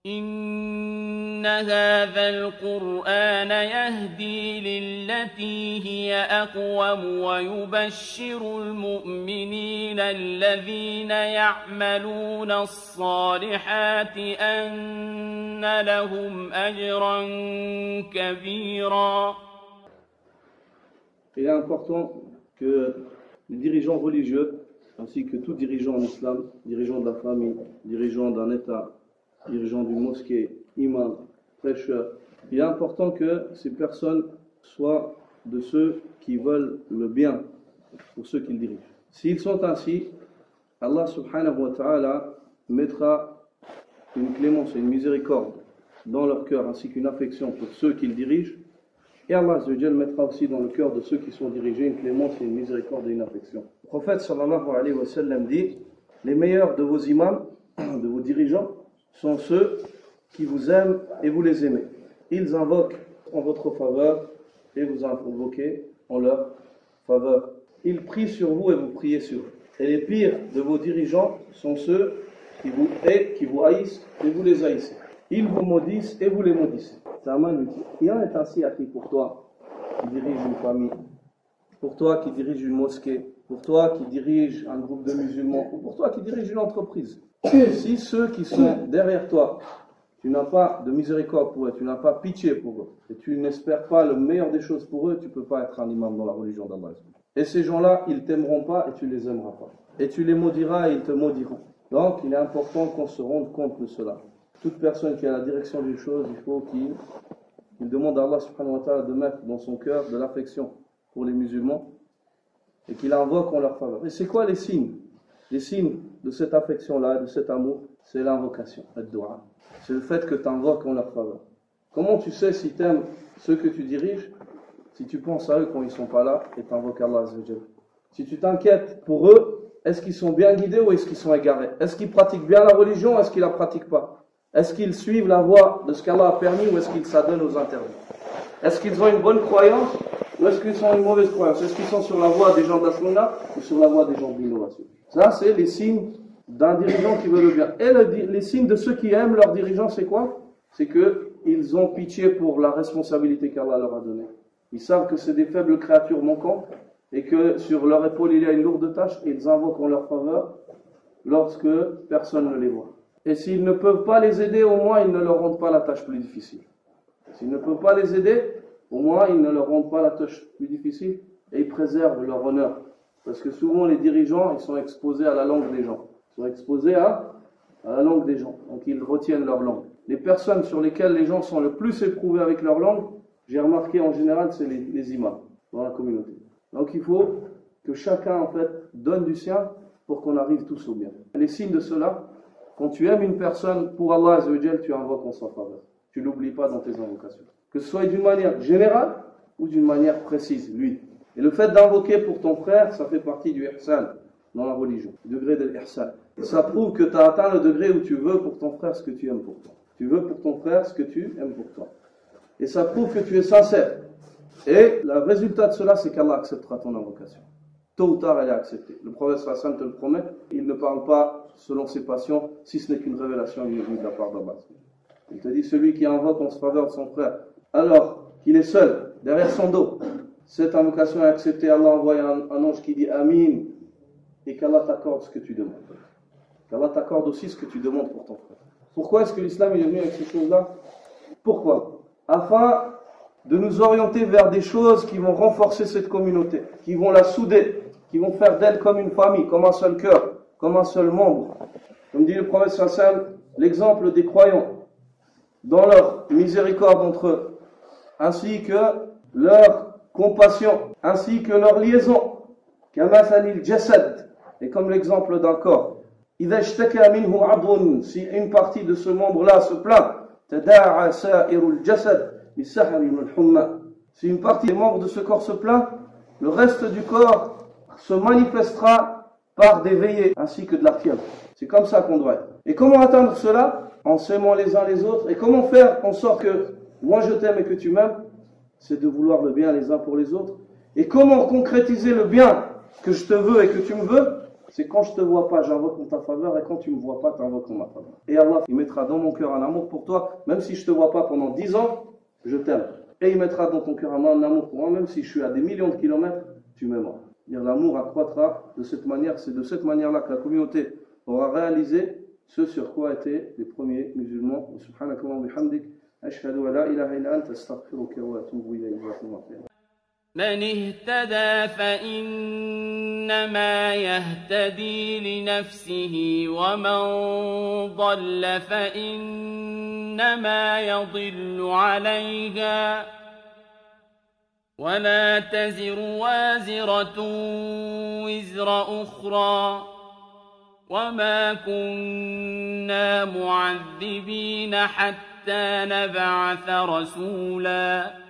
إن هذا القرآن يهدي للتي هي أقوم ويبشر المؤمنين الذين يعملون الصالحات أن لهم أجرا كبيرا. Il est important que les dirigeants religieux, ainsi que tout dirigeant en islam, dirigeant de la famille, dirigeant d'un État, dirigeant d'une mosquée, imam, prêcheur, il est important que ces personnes soient de ceux qui veulent le bien pour ceux qu'ils dirigent. S'ils sont ainsi, Allah subhanahu wa ta'ala mettra une clémence et une miséricorde dans leur cœur ainsi qu'une affection pour ceux qu'ils dirigent, et Allah azza wa jal mettra aussi dans le cœur de ceux qui sont dirigés une clémence et une miséricorde et une affection. Le prophète sallallahu alayhi wa sallam dit: les meilleurs de vos imams, de vos dirigeants, sont ceux qui vous aiment et vous les aimez. Ils invoquent en votre faveur et vous invoquez en leur faveur. Ils prient sur vous et vous priez sur eux. Et les pires de vos dirigeants sont ceux qui vous haïssent et vous les haïssez. Ils vous maudissent et vous les maudissez. C'est un magnifique. Il en est ainsi acquis pour toi qui dirige une famille, pour toi qui dirige une mosquée, pour toi qui dirige un groupe de musulmans, ou pour toi qui dirige une entreprise. Si ceux qui sont derrière toi, tu n'as pas de miséricorde pour eux, tu n'as pas pitié pour eux, et tu n'espères pas le meilleur des choses pour eux, tu ne peux pas être un imam dans la religion d'Allah. Et ces gens-là, ils ne t'aimeront pas et tu ne les aimeras pas. Et tu les maudiras et ils te maudiront. Donc, il est important qu'on se rende compte de cela. Toute personne qui a la direction d'une chose, il faut qu'il demande à Allah subhanahu wa ta'ala de mettre dans son cœur de l'affection pour les musulmans et qu'il invoque en leur faveur. Et c'est quoi les signes? Les signes de cette affection-là, de cet amour, c'est l'invocation, ad-du'a. C'est le fait que tu invoques en leur faveur. Comment tu sais si tu aimes ceux que tu diriges? Si tu penses à eux quand ils ne sont pas là et tu invoques Allah azza wa jal. Si tu t'inquiètes pour eux, est-ce qu'ils sont bien guidés ou est-ce qu'ils sont égarés? Est-ce qu'ils pratiquent bien la religion ou est-ce qu'ils ne la pratiquent pas? Est-ce qu'ils suivent la voie de ce qu'Allah a permis ou est-ce qu'ils s'adonnent aux interdits? Est-ce qu'ils ont une bonne croyance ou est-ce qu'ils ont une mauvaise croyance? Est-ce qu'ils sont sur la voie des gens de la sunna ou sur la voie des gens de l'innovation? Ça, c'est les signes d'un dirigeant qui veut le bien. Et les signes de ceux qui aiment leurs dirigeants, c'est quoi? C'est qu'ils ont pitié pour la responsabilité qu'Allah leur a donnée. Ils savent que c'est des faibles créatures manquantes et que sur leur épaule il y a une lourde tâche et ils invoquent en leur faveur lorsque personne ne les voit. Et s'ils ne peuvent pas les aider, au moins ils ne leur rendent pas la tâche plus difficile. S'ils ne peuvent pas les aider, au moins ils ne leur rendent pas la tâche plus difficile et ils préservent leur honneur. Parce que souvent les dirigeants, ils sont exposés à la langue des gens. Ils sont exposés à la langue des gens. Donc ils retiennent leur langue. Les personnes sur lesquelles les gens sont le plus éprouvés avec leur langue, j'ai remarqué en général, c'est les imams dans la communauté. Donc il faut que chacun en fait donne du sien pour qu'on arrive tous au bien. Les signes de cela, quand tu aimes une personne pour Allah azza wa jal, tu invoques en sa faveur. Tu ne l'oublies pas dans tes invocations. Que ce soit d'une manière générale ou d'une manière précise, lui. Et le fait d'invoquer pour ton frère, ça fait partie du ihsan dans la religion, le degré de l'ihsan. Ça prouve que tu as atteint le degré où tu veux pour ton frère ce que tu aimes pour toi. Tu veux pour ton frère ce que tu aimes pour toi. Et ça prouve que tu es sincère. Et le résultat de cela, c'est qu'Allah acceptera ton invocation. Tôt ou tard, elle est acceptée. Le prophète sallallahu alayhi wa sallam te le promet. Il ne parle pas selon ses passions, si ce n'est qu'une révélation de la part d'Allah. Il te dit, celui qui invoque en faveur de son frère, alors qu'il est seul, derrière son dos, cette invocation est acceptée. Allah envoie un ange qui dit Amin, et qu'Allah t'accorde ce que tu demandes. Qu'Allah t'accorde aussi ce que tu demandes pour ton frère. Pourquoi est-ce que l'islam est venu avec ces choses-là? Pourquoi? Afin de nous orienter vers des choses qui vont renforcer cette communauté, qui vont la souder, qui vont faire d'elle comme une famille, comme un seul cœur, comme un seul membre. Comme dit le prophète sallallahu alayhi wa sallam, l'exemple des croyants dans leur miséricorde entre eux, ainsi que leur compassion, ainsi que leur liaison, kamathali jasad, et comme l'exemple d'un corps. Idha ishtaka minhu 'adwun, si une partie de ce membre-là se plaint, tada'a sa'irul jasad bi sahri wal humma. Si une partie des membres de ce corps se plaint, le reste du corps se manifestera par des veillées ainsi que de la fièvre. C'est comme ça qu'on doit être. Et comment atteindre cela? En s'aimant les uns les autres. Et comment faire en sorte que moi je t'aime et que tu m'aimes? C'est de vouloir le bien les uns pour les autres. Et comment concrétiser le bien que je te veux et que tu me veux? C'est quand je te vois pas, j'invoque en ta faveur, et quand tu me vois pas, t'invoques en ma faveur. Et Allah, il mettra dans mon cœur un amour pour toi, même si je te vois pas pendant 10 ans, je t'aime. Et il mettra dans ton cœur un amour pour moi, même si je suis à des millions de kilomètres, tu m'aimeras. L'amour accroîtra de cette manière, c'est de cette manière-là que la communauté aura réalisé ce sur quoi étaient les premiers musulmans. Subhanakallah wa bihamdik, ashhadu an la ilaha illa anta astaghfiruka wa atubu ilayk. من اهتدى فإنما يهتدي لنفسه ومن ضل فإنما يضل عليها ولا تزر وازرة وزر أخرى وما كنا معذبين حتى نبعث رسولا